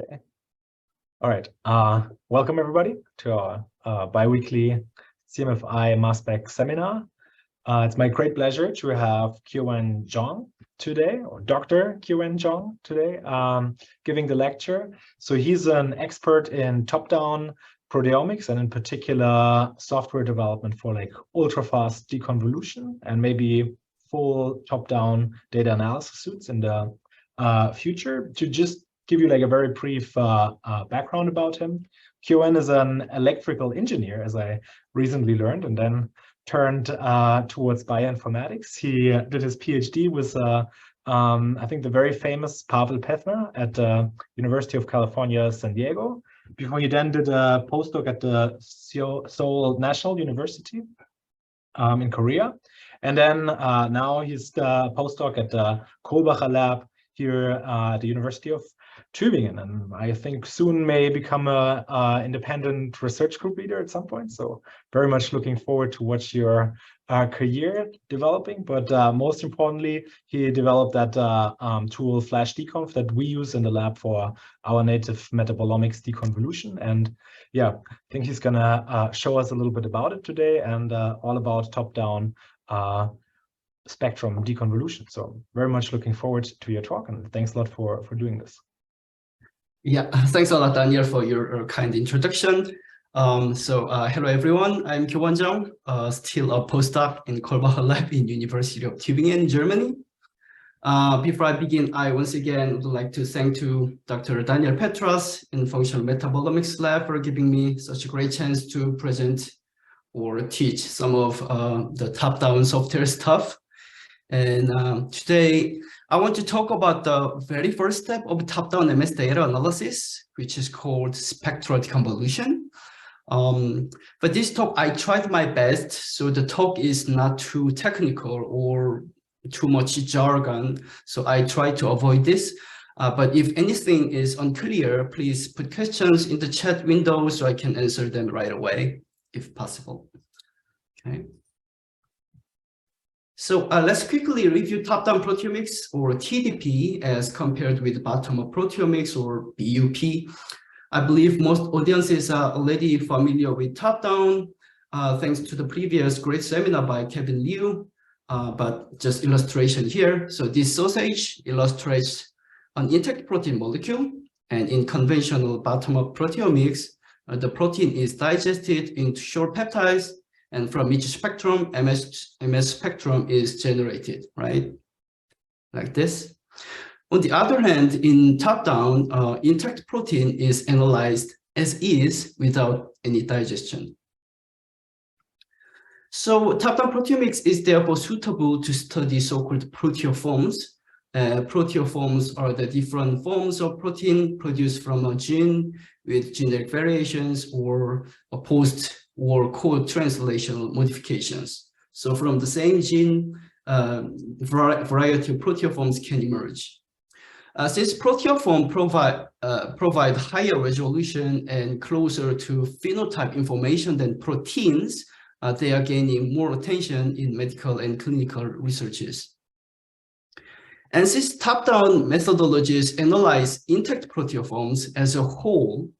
Okay. All right. Welcome everybody to our bi-weekly CMFI mass spec seminar. It's my great pleasure to have Kyowon Jeong today, or Dr. Kyowon Jeong today, giving the lecture. So he's an expert in top-down proteomics and in particular software development for like ultra-fast deconvolution and maybe full top-down data analysis suites in the future. To just give you like a very brief background about him, Kyowon is an electrical engineer, as I recently learned, and then turned towards bioinformatics. He did his PhD with, I think, the very famous Pavel Pethner at the University of California, San Diego, before he then did a postdoc at the Seoul National University in Korea. And then now he's the postdoc at the Kohlbacher Lab here at the University of Tuebingen, and I think soon may become a independent research group leader at some point. So very much looking forward to watch your career developing. But most importantly, he developed that tool FLASHDeconv that we use in the lab for our native metabolomics deconvolution. And yeah, I think he's gonna show us a little bit about it today and all about top-down spectrum deconvolution. So very much looking forward to your talk, and thanks a lot for doing this. Yeah, thanks a lot, Daniel, for your kind introduction. Hello, everyone. I'm Kyowon Jeong, still a postdoc in Kohlbacher Lab in University of Tübingen, Germany. Before I begin, I once again would like to thank to Dr. Daniel Petras in Functional Metabolomics Lab for giving me such a great chance to present or teach some of the top-down software stuff. And today, I want to talk about the very first step of top-down MS data analysis, which is called Spectral Deconvolution. For this talk, I tried my best, so the talk is not too technical or too much jargon, so I try to avoid this. But if anything is unclear, please put questions in the chat window so I can answer them right away, if possible. Okay. So let's quickly review top-down proteomics, or TDP, as compared with bottom-up proteomics, or BUP. I believe most audiences are already familiar with top-down, thanks to the previous great seminar by Kevin Liu, but just illustration here. So this sausage illustrates an intact protein molecule, and in conventional bottom-up proteomics, the protein is digested into short peptides, and from each spectrum, MS spectrum is generated, right? Like this. On the other hand, in top-down, intact protein is analyzed as is without any digestion. So top-down proteomics is therefore suitable to study so-called proteoforms. Proteoforms are the different forms of protein produced from a gene with genetic variations or post or co-translational modifications. So from the same gene, variety of proteoforms can emerge. Since proteoforms provide higher resolution and closer to phenotype information than proteins, they are gaining more attention in medical and clinical researches. And since top-down methodologies analyze intact proteoforms as a whole,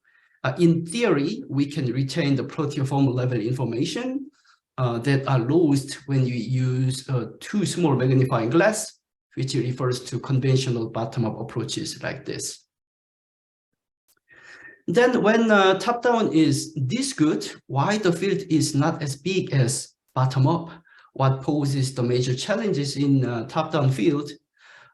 in theory, we can retain the proteoform level information that are lost when you use too small magnifying glass, which refers to conventional bottom-up approaches like this. Then when top-down is this good, why the field is not as big as bottom-up? What poses the major challenges in top-down field?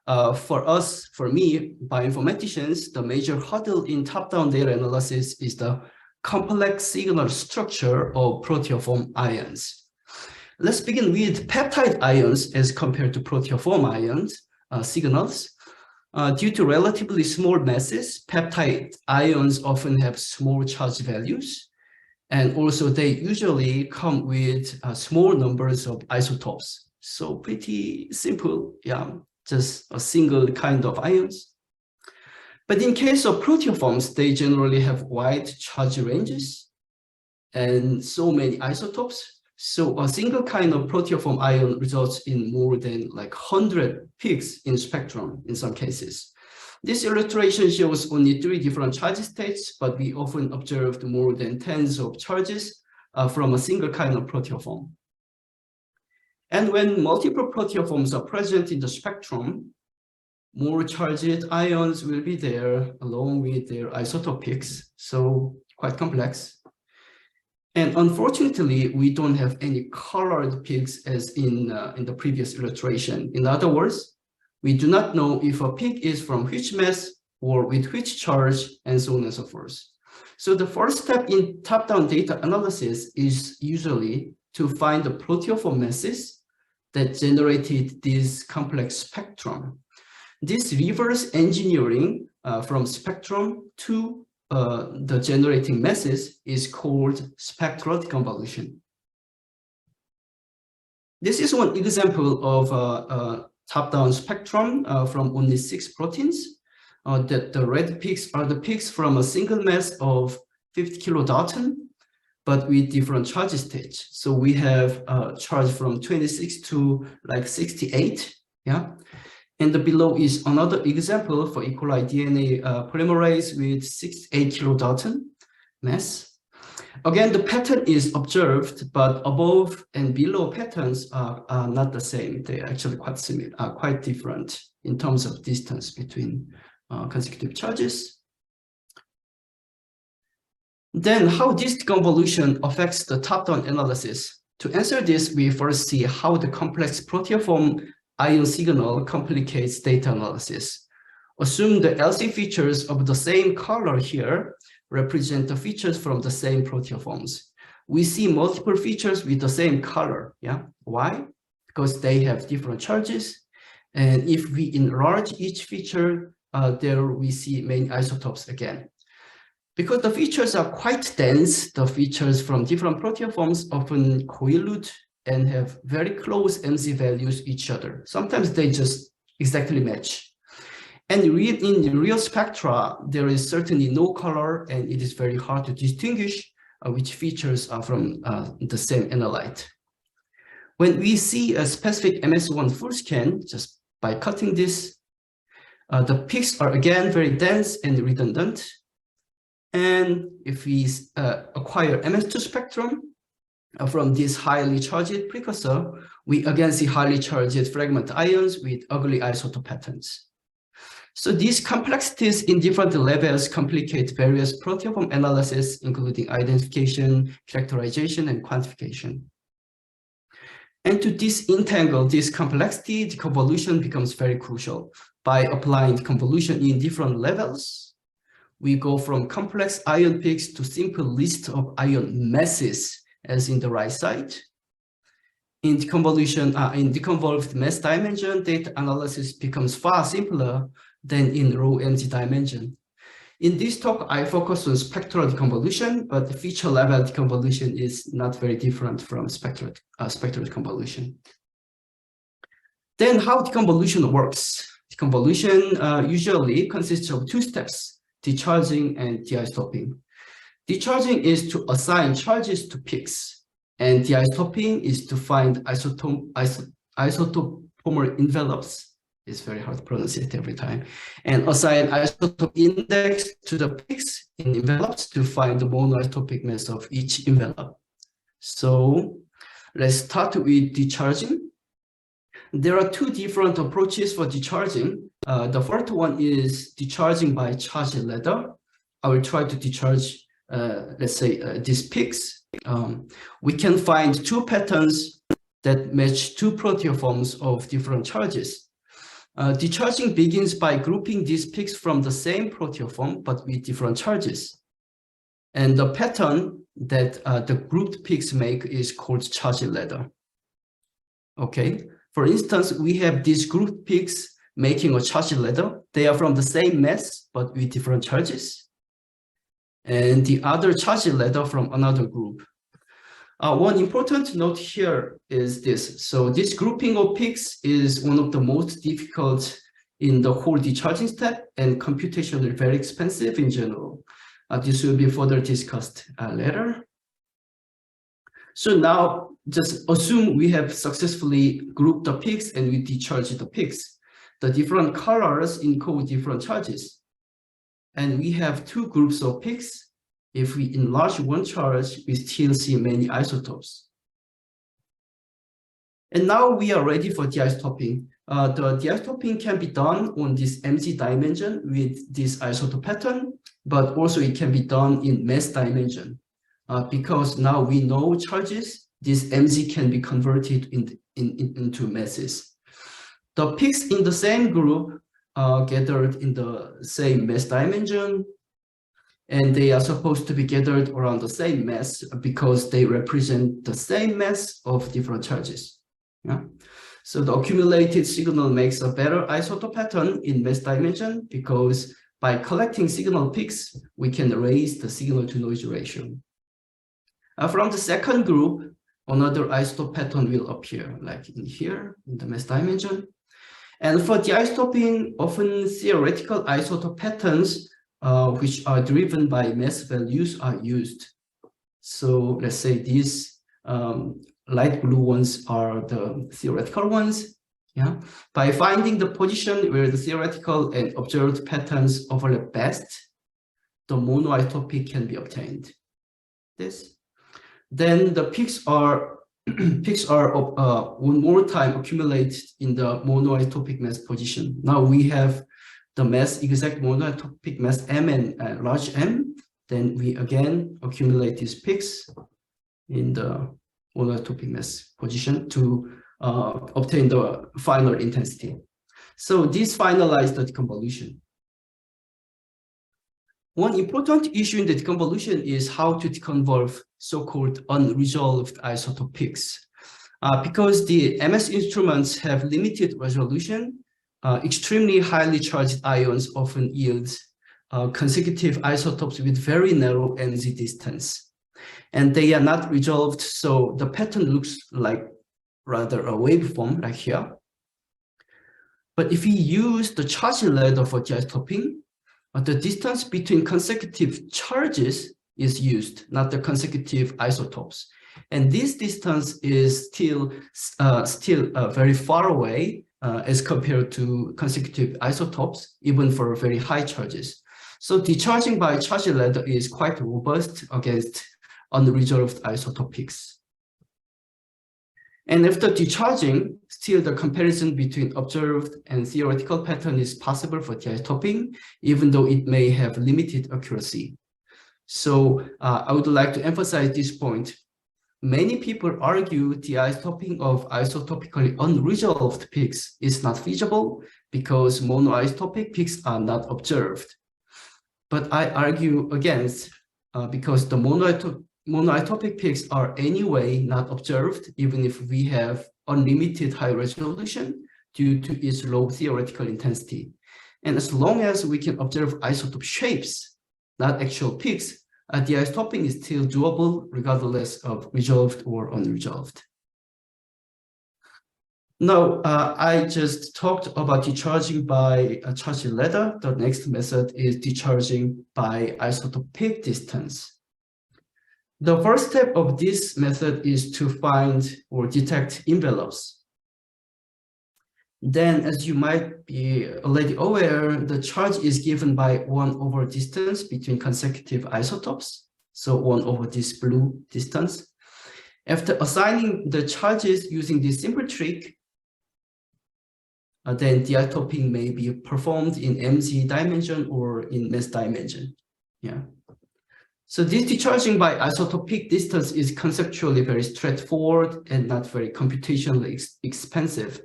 For me, bioinformaticians, the major hurdle in top-down data analysis is the complex signal structure of proteoform ions. Let's begin with peptide ions as compared to proteoform ions signals. Due to relatively small masses, peptide ions often have small charge values, and also they usually come with small numbers of isotopes. So pretty simple, yeah. Just a single kind of ions. But in case of proteoforms, they generally have wide charge ranges and so many isotopes. So a single kind of proteoform ion results in more than like 100 peaks in spectrum in some cases. This illustration shows only 3 different charge states, but we often observed more than tens of charges from a single kind of proteoform. And when multiple proteoforms are present in the spectrum, more charged ions will be there along with their isotopics, so quite complex. And unfortunately, we don't have any colored peaks as in the previous illustration. In other words, we do not know if a peak is from which mass or with which charge, and so on and so forth. So the first step in top-down data analysis is usually to find the proteoform masses that generated this complex spectrum. This reverse engineering from spectrum to the generating masses is called spectral deconvolution. This is one example of a top-down spectrum from only 6 proteins. That the red peaks are the peaks from a single mass of 50 kilodalton, but with different charge states. So we have charge from 26 to like 68, yeah. And the below is another example for E. coli DNA polymerase with 68 kilodalton mass. Again, the pattern is observed, but above and below patterns are not the same. They're actually quite similar, quite different in terms of distance between consecutive charges. Then how this deconvolution affects the top-down analysis? To answer this, we first see how the complex proteoform ion signal complicates data analysis. Assume the LC features of the same color here represent the features from the same proteoforms. We see multiple features with the same color. Yeah, why? Because they have different charges. And if we enlarge each feature, there we see many isotopes again. Because the features are quite dense, the features from different proteoforms often coelude and have very close MC values each other. Sometimes they just exactly match. And in real spectra, there is certainly no color, and it is very hard to distinguish which features are from the same analyte. When we see a specific MS1 full scan, just by cutting this, the peaks are again very dense and redundant. And if we acquire MS2 spectrum from this highly charged precursor, we again see highly charged fragment ions with ugly isotope patterns. So these complexities in different levels complicate various proteoform analysis, including identification, characterization, and quantification. And to disentangle this complexity, deconvolution becomes very crucial. By applying deconvolution in different levels, we go from complex ion peaks to simple list of ion masses, as in the right side. In deconvolution, in deconvolved mass dimension, data analysis becomes far simpler than in raw MG dimension. In this talk, I focus on spectral deconvolution, but the feature level deconvolution is not very different from spectral deconvolution. Then how deconvolution works? Deconvolution usually consists of 2 steps, decharging and deisotoping. Decharging is to assign charges to peaks, and deisotoping is to find isotopomer envelopes. It's very hard to pronounce it every time, and assign isotope index to the peaks in envelopes to find the monoisotopic mass of each envelope. So let's start with decharging. There are 2 different approaches for decharging. The first one is decharging by charge ladder. I will try to decharge, let's say, these peaks. We can find 2 patterns that match 2 proteoforms of different charges. Decharging begins by grouping these peaks from the same proteoform, but with different charges. And the pattern that the grouped peaks make is called charge ladder. Okay, for instance, we have these grouped peaks making a charge ladder. They are from the same mass, but with different charges. And the other charge ladder from another group. One important note here is this. So this grouping of peaks is one of the most difficult in the whole decharging step and computationally very expensive in general. This will be further discussed later. So now just assume we have successfully grouped the peaks and we decharge the peaks. the different colors encode different charges. And we have two groups of peaks. If we enlarge one charge, we still see many isotopes. And now we are ready for deisotoping. The deisotoping can be done on this MZ dimension with this isotope pattern, but also it can be done in mass dimension. Because now we know charges, this MZ can be converted into masses. The peaks in the same group are gathered in the same mass dimension, and they are supposed to be gathered around the same mass because they represent the same mass of different charges. Yeah. So the accumulated signal makes a better isotope pattern in mass dimension because by collecting signal peaks, we can raise the signal to noise ratio. From the second group, another isotope pattern will appear, like in here in the mass dimension. And for deisotoping, often theoretical isotope patterns, which are driven by mass values, are used. So let's say these light blue ones are the theoretical ones. Yeah. By finding the position where the theoretical and observed patterns overlap best, the monoisotopic can be obtained. Then the peaks are one more time accumulated in the monoisotopic mass position. Now we have the mass, exact monoisotopic mass M and large M. Then we again accumulate these peaks in the monoisotopic mass position to obtain the final intensity. So this finalized the deconvolution. One important issue in the deconvolution is how to deconvolve so-called unresolved isotope peaks. Because the MS instruments have limited resolution, extremely highly charged ions often yield consecutive isotopes with very narrow MZ distance. And they are not resolved, so the pattern looks like rather a waveform like here. But if we use the charge ladder for deisotoping, the distance between consecutive charges is used, not the consecutive isotopes. And this distance is still very far away as compared to consecutive isotopes, even for very high charges. So decharging by charge ladder is quite robust against unresolved isotopics. And after decharging, still the comparison between observed and theoretical pattern is possible for deisotoping, even though it may have limited accuracy. So I would like to emphasize this point. Many people argue deisotoping of isotopically unresolved peaks is not feasible because monoisotopic peaks are not observed. But I argue against because the monoisotopic peaks are anyway not observed, even if we have unlimited high resolution due to its low theoretical intensity. And as long as we can observe isotope shapes, not actual peaks, deisotoping is still doable regardless of resolved or unresolved. Now, I just talked about decharging by a charge ladder. The next method is decharging by isotope peak distance. The first step of this method is to find or detect envelopes. Then, as you might be already aware, the charge is given by 1 over distance between consecutive isotopes. So 1 over this blue distance. After assigning the charges using this simple trick, then deisotoping may be performed in MZ dimension or in mass dimension. Yeah. So this decharging by isotope peak distance is conceptually very straightforward and not very computationally expensive,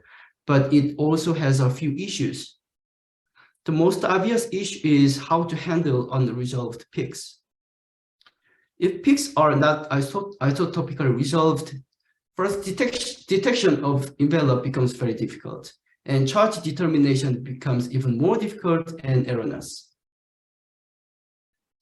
but it also has a few issues. The most obvious issue is how to handle unresolved peaks. If peaks are not isotopically resolved, first detection of envelope becomes very difficult, and charge determination becomes even more difficult and erroneous.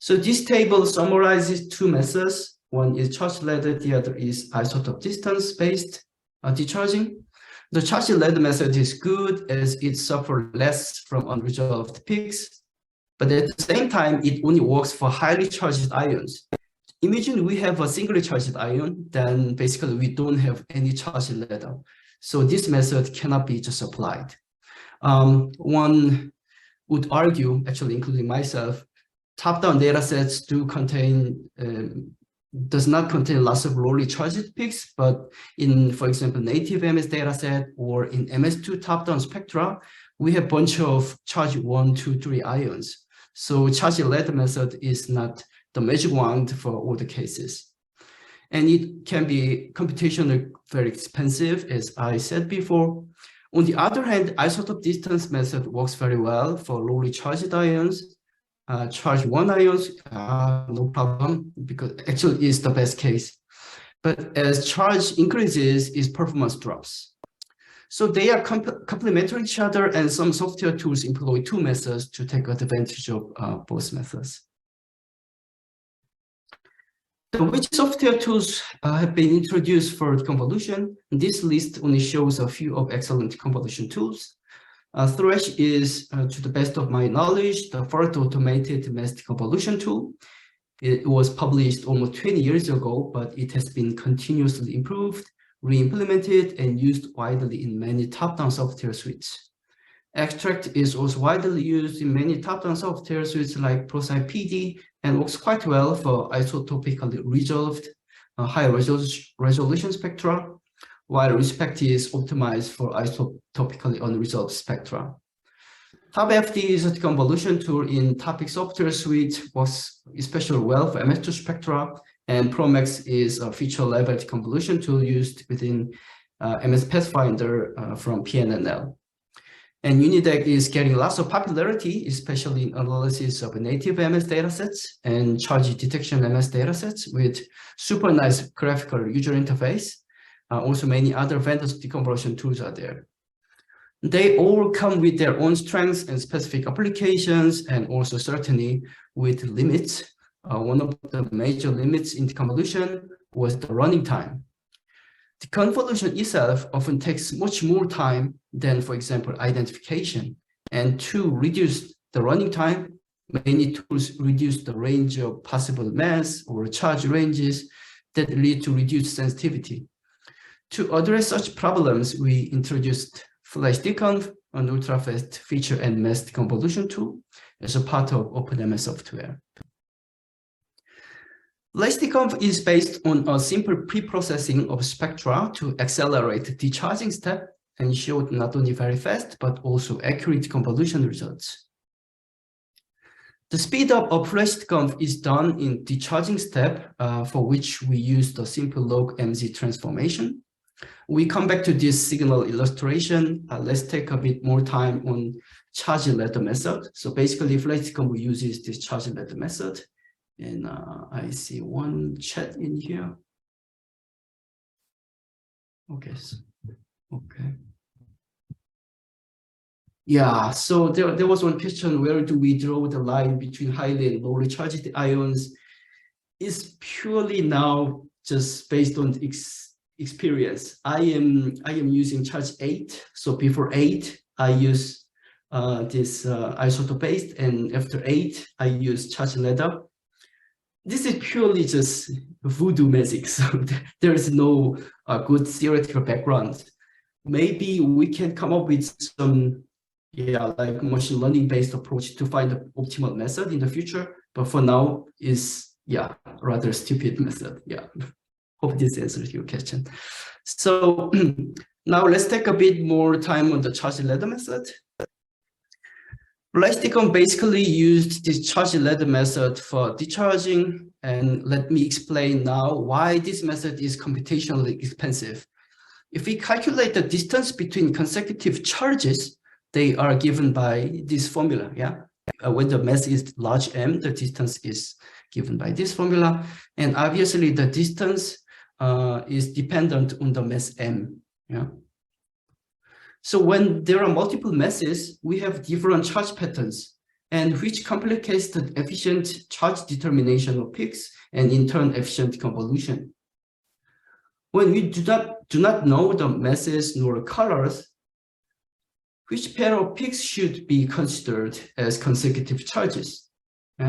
So this table summarizes 2 methods. One is charge ladder, the other is isotope distance-based decharging. The charge ladder method is good as it suffers less from unresolved peaks, but at the same time, it only works for highly charged ions. Imagine we have a singly charged ion, then basically we don't have any charge ladder. So this method cannot be just applied. One would argue, actually including myself, top-down data sets does not contain lots of lowly charged peaks, but in, for example, native MS dataset or in MS2 top-down spectra, we have a bunch of charge 1, 2, 3 ions. So charge-led method is not the magic wand for all the cases. And it can be computationally very expensive, as I said before. On the other hand, isotope distance method works very well for lowly charged ions. Charge 1 ions, no problem, because actually it's the best case. But as charge increases, its performance drops. So they are complementary each other, and some software tools employ two methods to take advantage of both methods. So which software tools have been introduced for deconvolution? This list only shows a few of excellent deconvolution tools. Thresh is, to the best of my knowledge, the first automated mass deconvolution tool. It was published almost 20 years ago, but it has been continuously improved, re-implemented, and used widely in many top-down software suites. Extract is also widely used in many top-down software suites like ProSci-PD and works quite well for isotopically resolved high-resolution spectra, while Respect is optimized for isotopically unresolved spectra. TopFD is a deconvolution tool in topic software suite, works especially well for MS2 spectra, and Promex is a feature-level deconvolution tool used within MS Pathfinder from PNNL. And Unidec is getting lots of popularity, especially in analysis of native MS datasets and charge detection MS datasets with super nice graphical user interface. Also, many other vendors deconvolution tools are there. They all come with their own strengths and specific applications, and also certainly with limits. One of the major limits in deconvolution was the running time. Deconvolution itself often takes much more time than, for example, identification. And to reduce the running time, many tools reduce the range of possible mass or charge ranges that lead to reduced sensitivity. To address such problems, we introduced FLASHDeconv, an ultra-fast feature and mass deconvolution tool, as a part of OpenMS software. FLASHDeconv is based on a simple pre-processing of spectra to accelerate the decharging step and showed not only very fast, but also accurate deconvolution results. The speed up of FLASHDeconv is done in decharging step, for which we use the simple log MZ transformation. We come back to this signal illustration. Let's take a bit more time on charge-led method. So basically, FLASHDeconv uses this charge-led method. And I see one chat in here. Okay. Okay. Yeah, so there was one question, where do we draw the line between highly and lowly charged ions? It's purely now just based on experience. I am using charge 8. So before 8, I use this isotope based, and after 8, I use charge ladder. This is purely just voodoo magic, so there is no good theoretical background. Maybe we can come up with some, like machine learning based approach to find the optimal method in the future. But for now, is rather stupid method. Hope this answers your question. So now let's take a bit more time on the charge ladder method. FLASHDeconv basically used this charge ladder method for decharging, and let me explain now why this method is computationally expensive. If we calculate the distance between consecutive charges, they are given by this formula. When the mass is large m, the distance is given by this formula, and obviously the distance is dependent on the mass m. So when there are multiple masses, we have different charge patterns, and which complicates the efficient charge determination of peaks and in turn efficient deconvolution. When we do not know the masses nor colors, which pair of peaks should be considered as consecutive charges?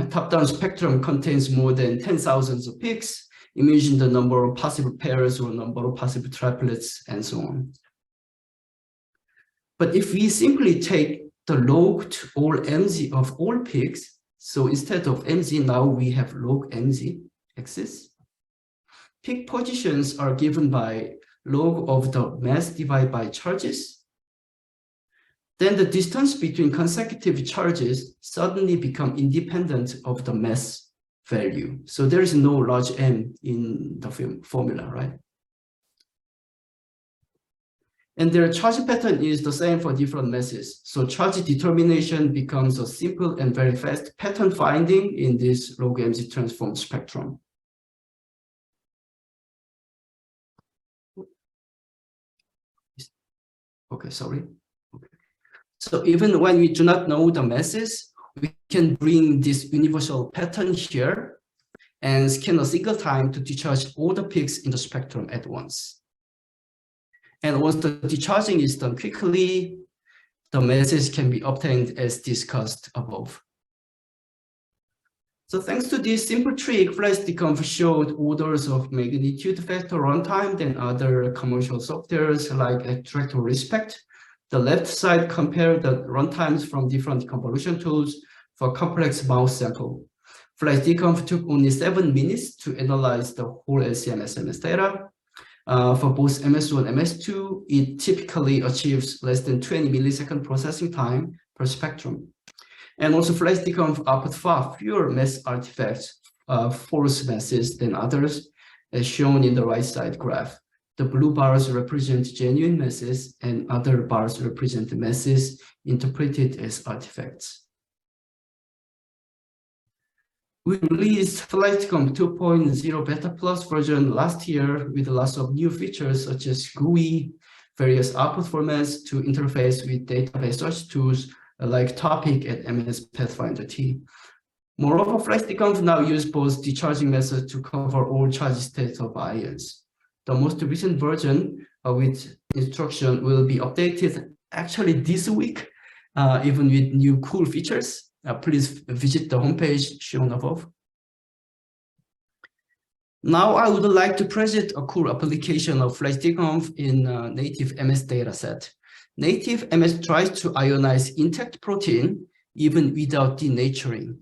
Top-down spectrum contains more than 10,000 of peaks. Imagine the number of possible pairs or number of possible triplets and so on. But if we simply take the log to all mz of all peaks, so instead of mz, now we have log mz axis. Peak positions are given by log of the mass divided by charges. Then the distance between consecutive charges suddenly become independent of the mass value. So there is no large m in the formula, right? And their charge pattern is the same for different masses. So charge determination becomes a simple and very fast pattern finding in this log mz transform spectrum. Okay, sorry. Okay. So even when we do not know the masses, we can bring this universal pattern here and scan a single time to discharge all the peaks in the spectrum at once. And once the decharging is done quickly, the masses can be obtained as discussed above. So thanks to this simple trick, FLASHDeconv showed orders of magnitude faster runtime than other commercial softwares like Extract or Respect. The left side compared the runtimes from different convolution tools for complex mouse sample. FLASHDeconv took only 7 minutes to analyze the whole LCMS data. For both MS2 and MS2, it typically achieves less than 20 millisecond processing time per spectrum. And also FLASHDeconv output far fewer mass artifacts, false masses than others, as shown in the right side graph. The blue bars represent genuine masses and other bars represent masses interpreted as artifacts. We released FLASHDeconv 2.0 Beta Plus version last year with lots of new features such as GUI, various output formats to interface with database search tools like Topic and MS Pathfinder T. Moreover, FLASHDeconv now uses both decharing methods to cover all charge states of ions. The most recent version with instruction will be updated actually this week, even with new cool features. Please visit the homepage shown above. Now I would like to present a cool application of FLASHDeconv in a native MS dataset. Native MS tries to ionize intact protein even without denaturing.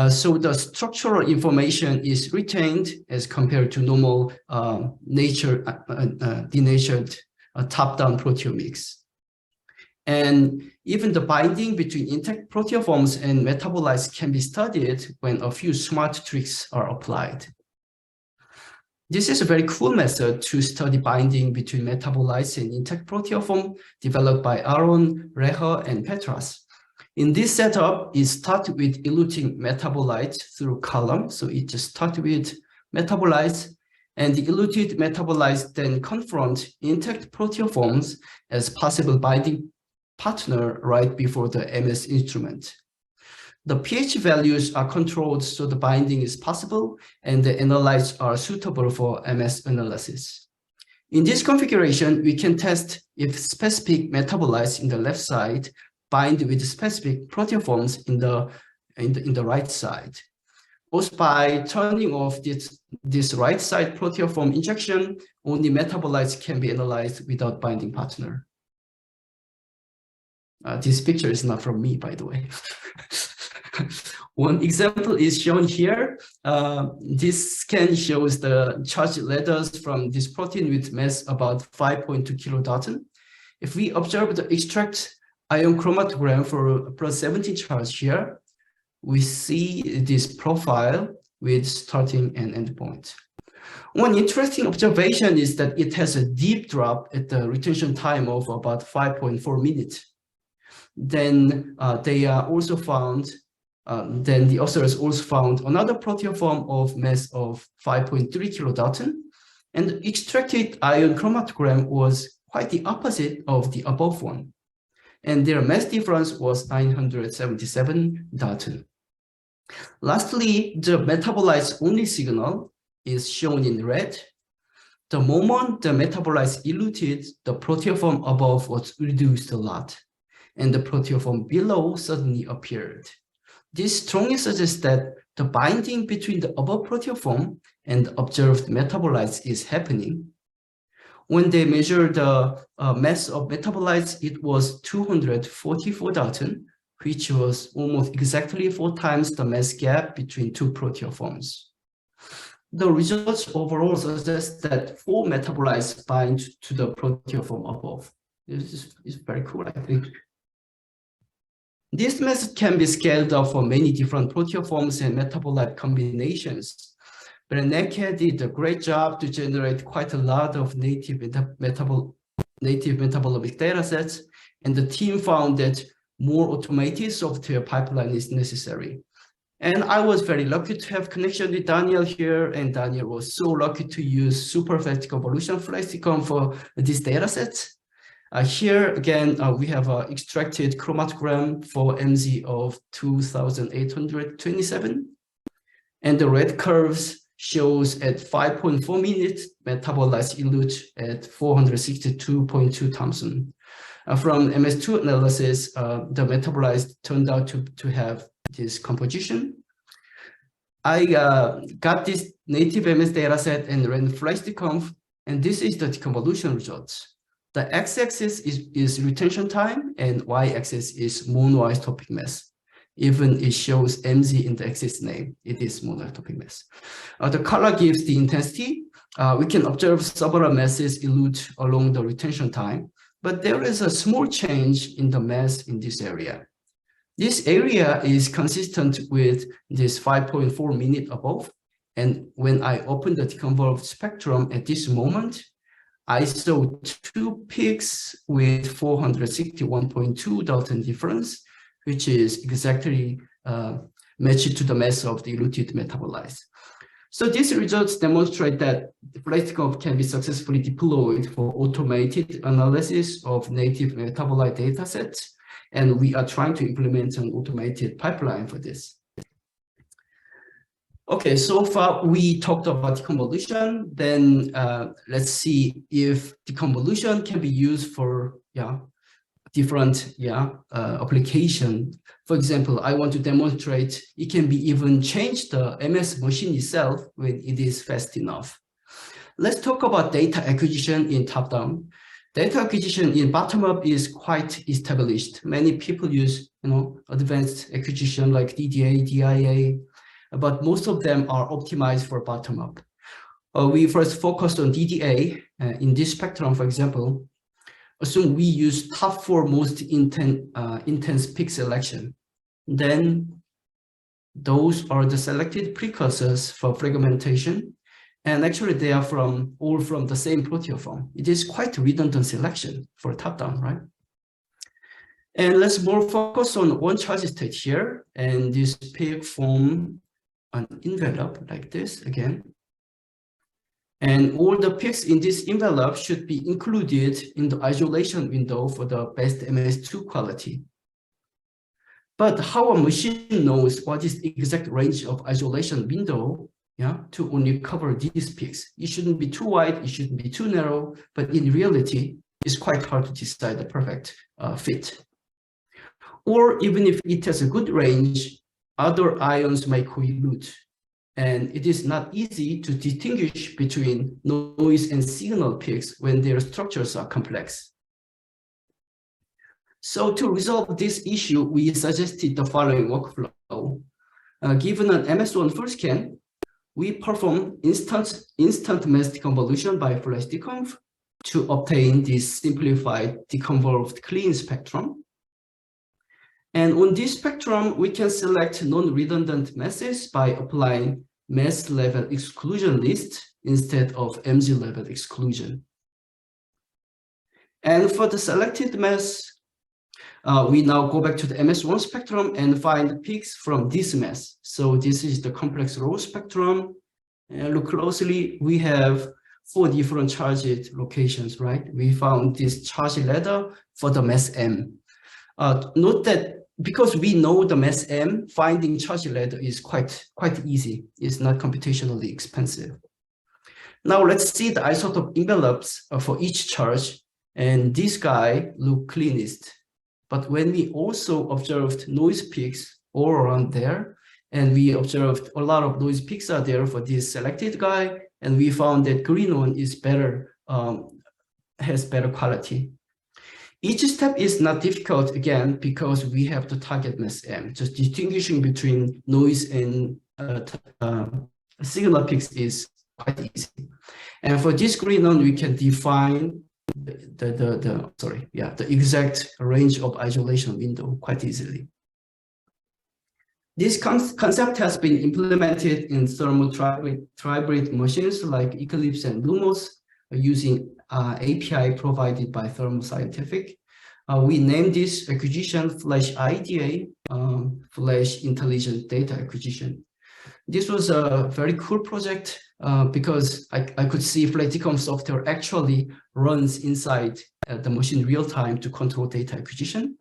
So the structural information is retained as compared to normal denatured top-down proteomics. And even the binding between intact proteoforms and metabolites can be studied when a few smart tricks are applied. This is a very cool method to study binding between metabolites and intact proteoform developed by Aaron, Reha, and Petras. In this setup, it starts with eluting metabolites through column. So it just starts with metabolites, and the eluted metabolites then confront intact proteoforms as possible binding partner right before the MS instrument. The pH values are controlled so the binding is possible and the analytes are suitable for MS analysis. In this configuration, we can test if specific metabolites in the left side bind with specific proteoforms in the right side. Also, by turning off this right side proteoform injection, only metabolites can be analyzed without binding partner. This picture is not from me, by the way. One example is shown here. This scan shows the charge ladders from this protein with mass about 5.2 kilodalton. If we observe the extract ion chromatogram for plus 17 charge here, we see this profile with starting and end point. One interesting observation is that it has a deep drop at the retention time of about 5.4 minutes. Then they are also found, then the authors also found another proteoform of mass of 5.3 kilodalton, and the extracted ion chromatogram was quite the opposite of the above one. And their mass difference was 977 dalton. Lastly, the metabolites only signal is shown in red. The moment the metabolites eluted, the proteoform above was reduced a lot, and the proteoform below suddenly appeared. This strongly suggests that the binding between the above proteoform and the observed metabolites is happening. When they measured the mass of metabolites, it was 244 Dalton, which was almost exactly 4 times the mass gap between two proteoforms. The results overall suggest that 4 metabolites bind to the proteoform above. This is very cool, I think. This method can be scaled up for many different proteoforms and metabolite combinations. But NECA did a great job to generate quite a lot of native metabolomic data sets, and the team found that more automated software pipeline is necessary. And I was very lucky to have connection with Daniel here, and Daniel was so lucky to use super fast deconvolution FLASHDeconv for these data sets. Here again, we have extracted chromatogram for MZ of 2,827, and the red curves shows at 5.4 minutes metabolites elute at 462.2 Thompson. From MS2 analysis, the metabolites turned out to have this composition. I got this native MS dataset and ran FLASHDeconv, and this is the deconvolution results. The x-axis is retention time, and y-axis is monoisotopic mass. Even it shows MZ in the axis name, it is monoisotopic mass. The color gives the intensity. We can observe several masses elute along the retention time, but there is a small change in the mass in this area. This area is consistent with this 5.4 minute above, and when I opened the deconvolved spectrum at this moment, I saw 2 peaks with 461.2 Dalton difference, which is exactly matched to the mass of the eluted metabolites. So these results demonstrate that FLASHDeconv can be successfully deployed for automated analysis of native metabolite datasets, and we are trying to implement an automated pipeline for this. Okay, so far we talked about deconvolution. Then let's see if deconvolution can be used for different application. For example, I want to demonstrate it can be even change the MS machine itself when it is fast enough. Let's talk about data acquisition in top-down. Data acquisition in bottom-up is quite established. Many people use advanced acquisition like DDA, DIA, but most of them are optimized for bottom-up. We first focused on DDA. In this spectrum, for example, assume we use top 4 most intense peak selection. Then those are the selected precursors for fragmentation. And actually they are all from the same proteoform. It is quite redundant selection for top-down, right? And let's more focus on one charge state here. And this peak form an envelope like this again. And all the peaks in this envelope should be included in the isolation window for the best MS2 quality. But how a machine knows what is the exact range of isolation window to only cover these peaks? It shouldn't be too wide, it shouldn't be too narrow, but in reality, it's quite hard to decide the perfect fit. Or even if it has a good range, other ions may co-elute. And it is not easy to distinguish between noise and signal peaks when their structures are complex. So to resolve this issue, we suggested the following workflow. Given an MS1 full scan, we perform instant mass deconvolution by FLASHDeconv to obtain this simplified deconvolved clean spectrum. And on this spectrum, we can select non-redundant masses by applying mass level exclusion list instead of MZ level exclusion. And for the selected mass, we now go back to the MS1 spectrum and find peaks from this mass. So this is the complex rho spectrum. Look closely, we have 4 different charged locations, right? We found this charge ladder for the mass M. Note that because we know the mass M, finding charge ladder is quite easy. It's not computationally expensive. Now let's see the isotope envelopes for each charge, and this guy look cleanest. But when we also observed noise peaks all around there, and we observed a lot of noise peaks are there for this selected guy, and we found that green one is better has better quality. Each step is not difficult, again, because we have the target mass M. Just distinguishing between noise and signal peaks is quite easy. And for this green one, we can define the exact range of isolation window quite easily. This concept has been implemented in thermal tribrid machines like Eclipse and Lumos using API provided by Thermo Scientific. We named this acquisition FLASHIda, Flash Intelligent Data Acquisition. This was a very cool project because I could see FLASHDeconv software actually runs inside the machine real time to control data acquisition.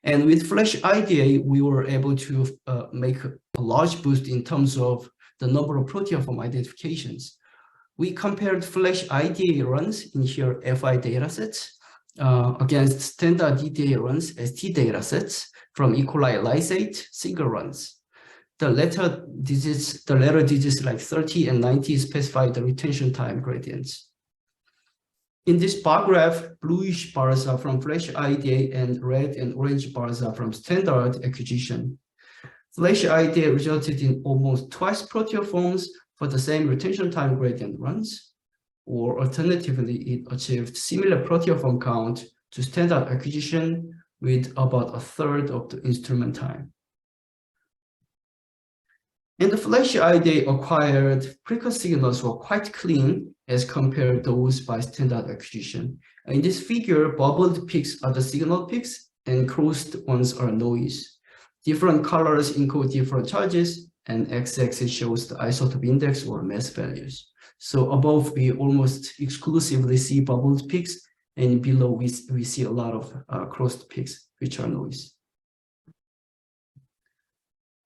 And with FLASHIda, we were able to make a large boost in terms of the number of proteoform identifications. We compared FLASHIda runs in here FI datasets against standard DDA runs ST datasets from E. coli lysate single runs. The latter digits like 30 and 90 specify the retention time gradients. In this bar graph, bluish bars are from FLASHIda and red and orange bars are from standard acquisition. FLASHIda resulted in almost twice proteoforms for the same retention time gradient runs, or alternatively, it achieved similar proteoform count to standard acquisition with about a third of the instrument time. And the FLASHIda acquired precursor signals were quite clean as compared to those by standard acquisition. In this figure, bubbled peaks are the signal peaks and crossed ones are noise. Different colors encode different charges, and x-axis shows the isotope index or mass values. So above, we almost exclusively see bubbled peaks, and below we see a lot of crossed peaks, which are noise.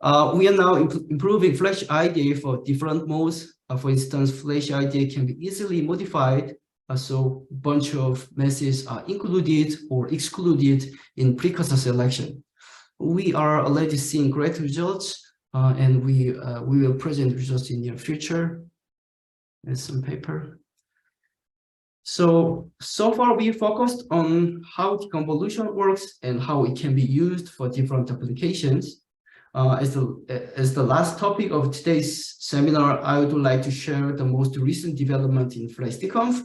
We are now improving FLASHIda for different modes. For instance, FLASHIda can be easily modified, so a bunch of masses are included or excluded in precursor selection. We are already seeing great results, and we will present results in the near future. There's some paper. So far we focused on how deconvolution works and how it can be used for different applications. As the last topic of today's seminar, I would like to share the most recent development in FLASHDeconv,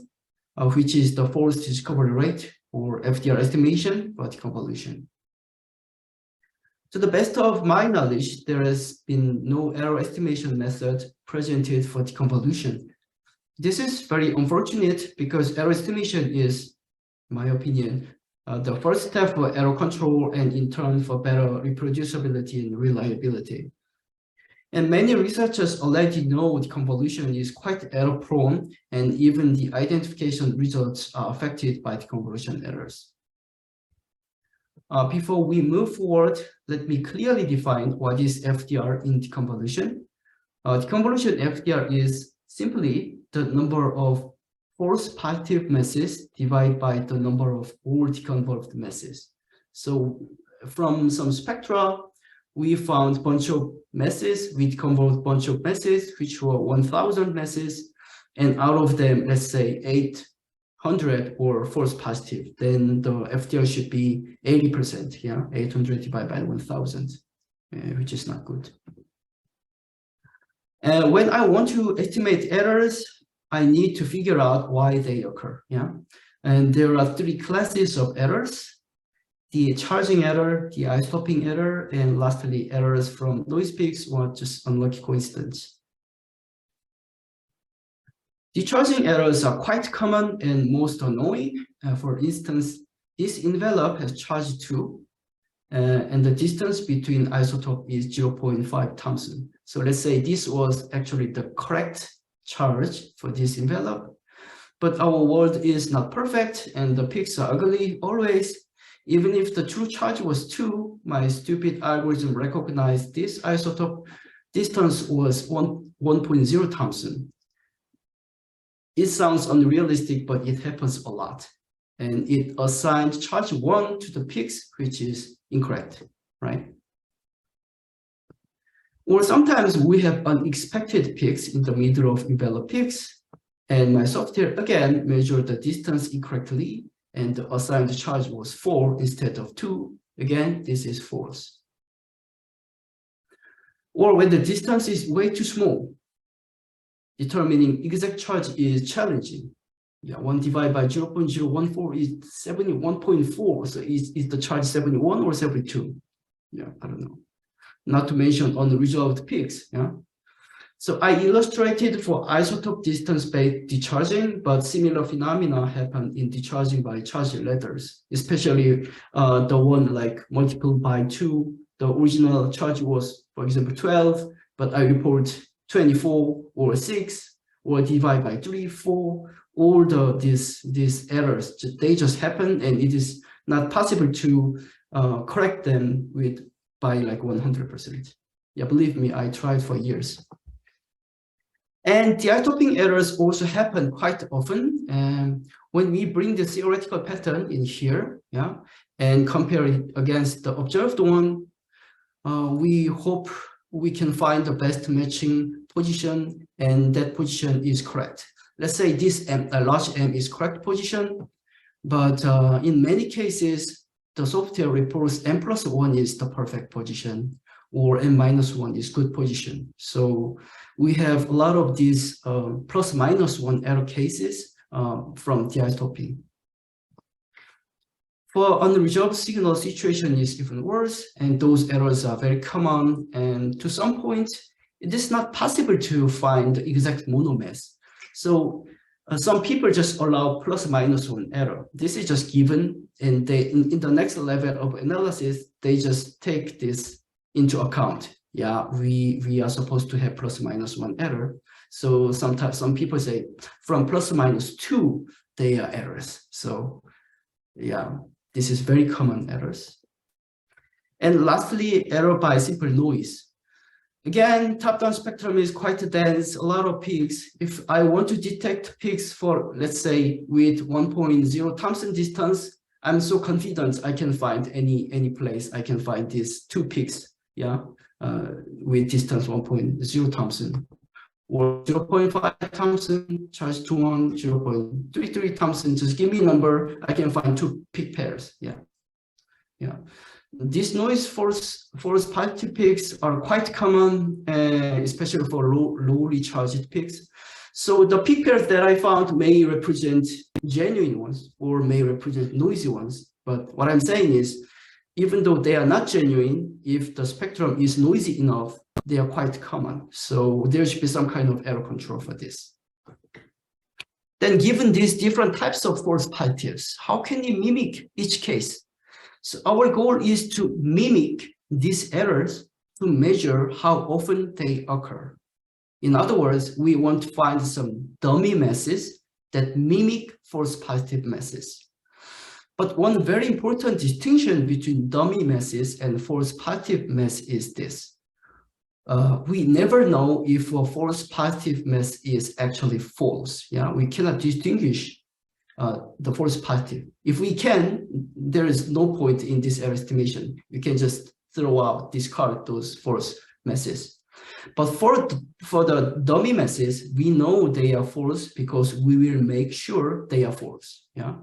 which is the false discovery rate or FDR estimation for deconvolution. To the best of my knowledge, there has been no error estimation method presented for deconvolution. This is very unfortunate because error estimation is, in my opinion, the first step for error control and in turn for better reproducibility and reliability. And many researchers already know deconvolution is quite error prone, and even the identification results are affected by deconvolution errors. Before we move forward, let me clearly define what is FDR in deconvolution. Deconvolution FDR is simply the number of false positive masses divided by the number of all deconvolved masses. So from some spectra, we found a bunch of masses, we deconvolved bunch of masses, which were 1,000 masses, and out of them, let's say 800 were false positive, then the FDR should be 80%, yeah, 800 divided by 1,000, which is not good. When I want to estimate errors, I need to figure out why they occur, yeah? And there are three classes of errors: the charging error, the isotoping error, and lastly, errors from noise peaks or just unlucky coincidence. The charging errors are quite common and most annoying. For instance, this envelope has charge 2, and the distance between isotope is 0.5 Thomson. So let's say this was actually the correct charge for this envelope, but our world is not perfect and the peaks are ugly always. Even if the true charge was 2, my stupid algorithm recognized this isotope distance was 1.0 Thomson. It sounds unrealistic, but it happens a lot. And it assigned charge 1 to the peaks, which is incorrect, right? Or sometimes we have unexpected peaks in the middle of envelope peaks, And my software again measured the distance incorrectly, and the assigned charge was 4 instead of 2. Again, this is false. Or when the distance is way too small, determining exact charge is challenging. Yeah, 1 divided by 0.014 is 71.4. So is the charge 71 or 72? Yeah, I don't know. Not to mention unresolved peaks. Yeah. So I illustrated for isotope distance-based decharging, but similar phenomena happen in decharging by charge ladders, especially the one like multiplied by 2. The original charge was, for example, 12, but I report 24 or 6 or divide by 3, 4. All these errors, they just happen, and it is not possible to correct them by like 100%. Yeah, believe me, I tried for years. And Deisotoping errors also happen quite often. When we bring the theoretical pattern in here, yeah, and compare it against the observed one, we hope we can find the best matching position, and that position is correct. Let's say this large M is correct position, but in many cases, the software reports M+1 is the perfect position, or M-1 is good position. So we have a lot of these +-1 error cases from Deisotoping. For unresolved signal, situation is even worse, and those errors are very common. And to some point, it is not possible to find the exact monomass. So some people just allow +-1 error. This is just given, and they in the next level of analysis, they just take this into account. Yeah, we are supposed to have +-1 error. So sometimes some people say from +-2 they are errors. So yeah, this is very common errors. And lastly, error by simple noise. Again, top-down spectrum is quite dense, a lot of peaks. If I want to detect peaks for, let's say, with 1.0 Thomson distance, I'm so confident I can find any place I can find these 2 peaks, yeah, with distance 1.0 Thomson. Or 0.5 Thomson, charge to 1, 0.33 Thomson, just give me a number, I can find 2 peak pairs, yeah. Yeah. These noise force positive peaks are quite common, especially for lowly charged peaks. So the peak pairs that I found may represent genuine ones or may represent noisy ones. But what I'm saying is, even though they are not genuine, if the spectrum is noisy enough, they are quite common. So there should be some kind of error control for this. Then given these different types of false positives, how can you mimic each case? So our goal is to mimic these errors to measure how often they occur. In other words, we want to find some dummy masses that mimic false positive masses. But one very important distinction between dummy masses and false positive mass is this. We never know if a false positive mass is actually false. Yeah, we cannot distinguish the false positive. If we can, there is no point in this error estimation. We can just throw out, discard those false masses. But for the dummy masses, we know they are false because we will make sure they are false. Yeah.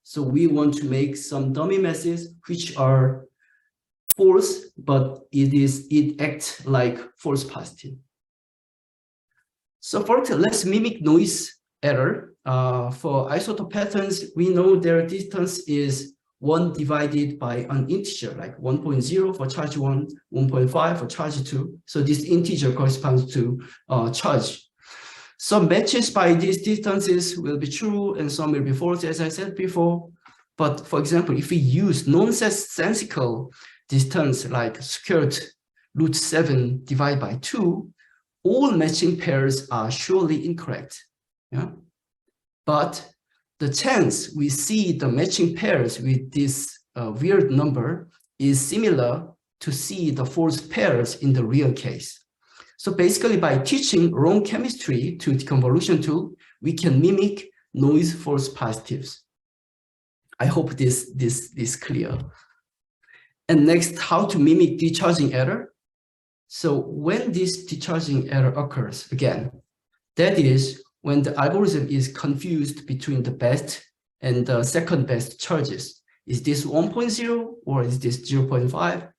So we want to make some dummy masses which are false, but it acts like false positive. So first, let's mimic noise error. For isotope patterns, we know their distance is 1 divided by an integer, like 1.0 for charge 1, 1.5 for charge 2. So this integer corresponds to charge. Some matches by these distances will be true and some will be false, as I said before. But for example, if we use nonsensical distance like squared root 7 divided by 2, all matching pairs are surely incorrect. Yeah. But the chance we see the matching pairs with this weird number is similar to see the false pairs in the real case. So basically, by teaching wrong chemistry to deconvolution tool, we can mimic noise false positives. I hope this is clear. And next, how to mimic decharging error. So when this decharging error occurs again, that is, when the algorithm is confused between the best and the second best charges. Is this 1.0 or is this 0.5?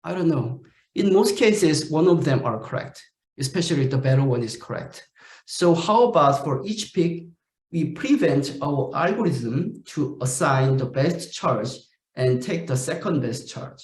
I don't know. In most cases, one of them are correct, especially the better one is correct. So how about for each peak, we prevent our algorithm to assign the best charge and take the second best charge.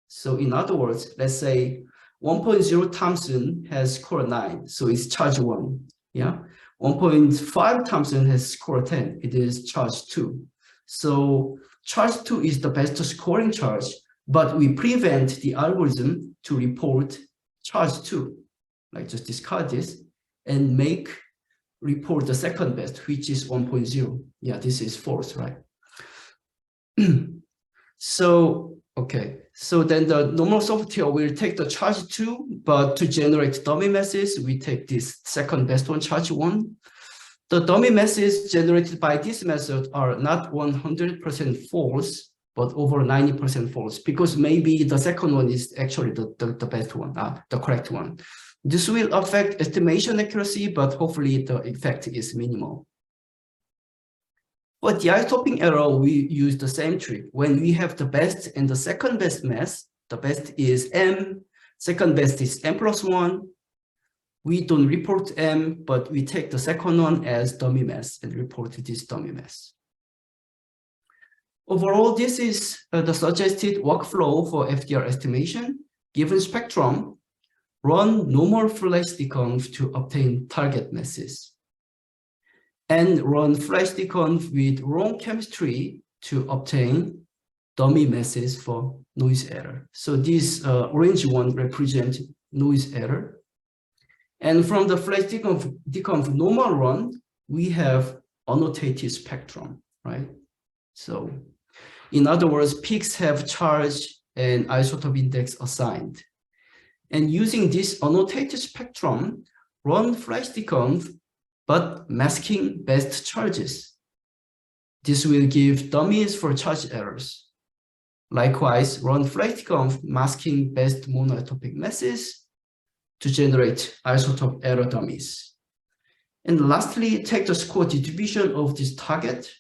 So in other words, let's say 1.0 Thomson has score 9, so it's charge 1. Yeah, 1.5 Thomson has score 10, it is charge 2. So charge 2 is the best scoring charge, but we prevent the algorithm to report charge 2. Like just discard this and report the second best, which is 1.0. Yeah, this is false, right? So, okay. So then the normal software will take the charge 2, but to generate dummy masses, we take this second best one, charge 1. The dummy masses generated by this method are not 100% false, but over 90% false, because maybe the second one is actually the best one, the correct one. This will affect estimation accuracy, but hopefully the effect is minimal. For the Deisotoping error, we use the same trick. When we have the best and the second best mass, the best is M, second best is M plus 1. We don't report M, but we take the second one as dummy mass and report this dummy mass. Overall, this is the suggested workflow for FDR estimation. Given spectrum, run normal FLASHDeconv to obtain target masses, and run FLASHDeconv with wrong chemistry to obtain dummy masses for noise error. So this orange one represents noise error. And from the FLASHDeconv normal run, we have annotated spectrum, right? So in other words, peaks have charge and isotope index assigned. And using this annotated spectrum, run FLASHDeconv, but masking best charges. This will give dummies for charge errors. Likewise, run FLASHDeconv masking best monoisotopic masses to generate isotope error dummies. And lastly, take the score distribution of this target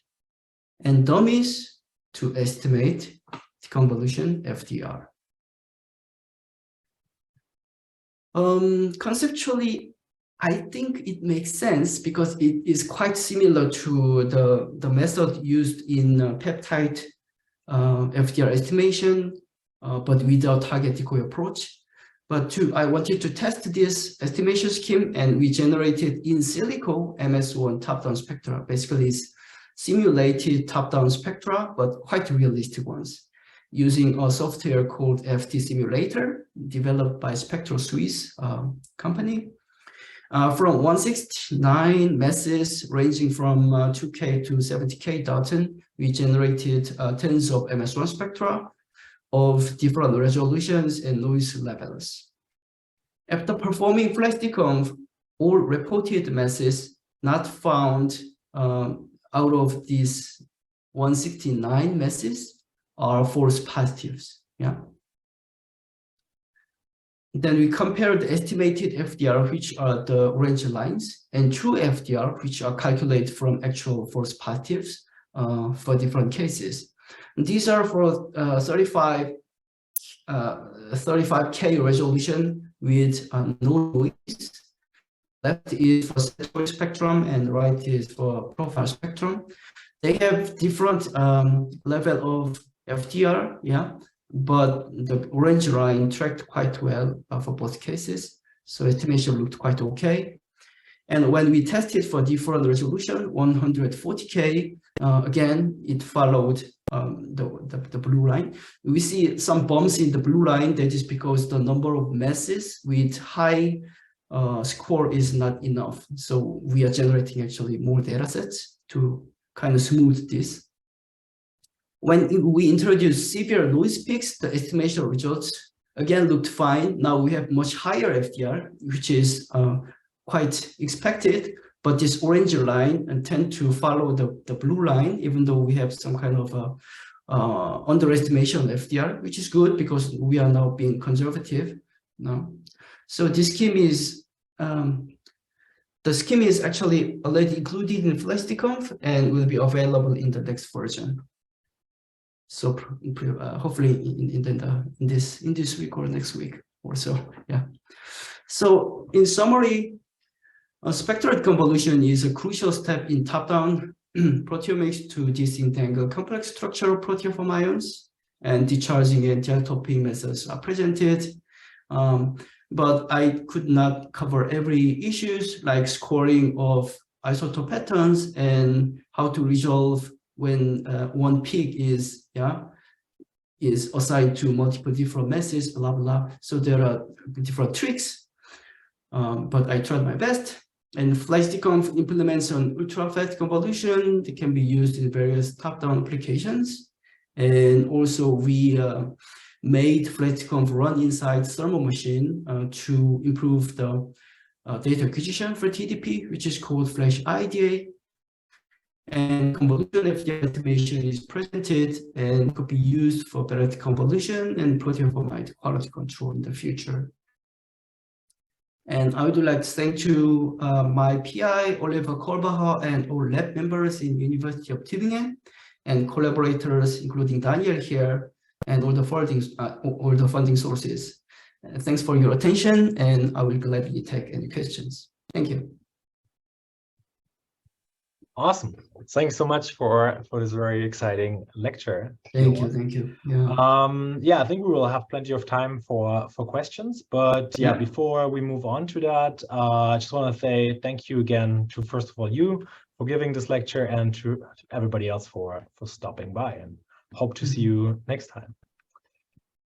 and dummies to estimate Deconvolution FDR. Conceptually, I think it makes sense because it is quite similar to the method used in peptide FDR estimation, but without target decoy approach. But I wanted to test this estimation scheme, and we generated in silico MS1 top-down spectra. Basically, it's simulated top-down spectra, but quite realistic ones, using a software called FT Simulator, developed by Spectral Swiss company. From 169 masses ranging from 2K to 70K Dalton, we generated tens of MS1 spectra of different resolutions and noise levels. After performing FLASHDeconv, all reported masses not found out of these 169 masses are false positives. Yeah. Then we compare the estimated FDR, which are the orange lines, and true FDR, which are calculated from actual false positives for different cases. And these are for 35K resolution with no noise. Left is for sector spectrum and right is for profile spectrum. They have different level of FDR, yeah, but the orange line tracked quite well for both cases. So estimation looked quite okay. And when we tested for different resolution, 140K, again, it followed the blue line. We see some bumps in the blue line. That is because the number of masses with high score is not enough. So we are generating actually more data sets to kind of smooth this. When we introduced severe noise peaks, the estimation results again looked fine. Now we have much higher FDR, which is quite expected, but this orange line and tend to follow the blue line, even though we have some kind of underestimation of FDR, which is good because we are now being conservative. No? So this scheme is The scheme is actually already included in FLASHDeconv and will be available in the next version. So hopefully in this week or next week or so. Yeah. So in summary, spectral deconvolution is a crucial step in top-down proteomics to disentangle complex structural proteoform ions, and decharging and Deisotoping methods are presented. But I could not cover every issues like scoring of isotope patterns and how to resolve when one peak is assigned to multiple different masses, blah blah. So there are different tricks, but I tried my best. And FLASHDeconv implements an ultra-fast convolution that can be used in various top-down applications. And also we made FLASHDeconv run inside thermal machine to improve the data acquisition for TDP, which is called FLASHIda. And Deconvolution FDR estimation is presented and could be used for better deconvolution and proteoform quality control in the future. And I would like to thank to my PI, Oliver Kolbacher, and all lab members in University of Tuebingen, and collaborators, including Daniel here, and all the funding sources. Thanks for your attention, and I will gladly take any questions. Thank you. Awesome. Thanks so much for this very exciting lecture. Thank you. Yeah. Yeah, I think we will have plenty of time for questions, but yeah, before we move on to that, I just want to say thank you again to, first of all, you for giving this lecture, and to everybody else for stopping by, and hope to see you next time.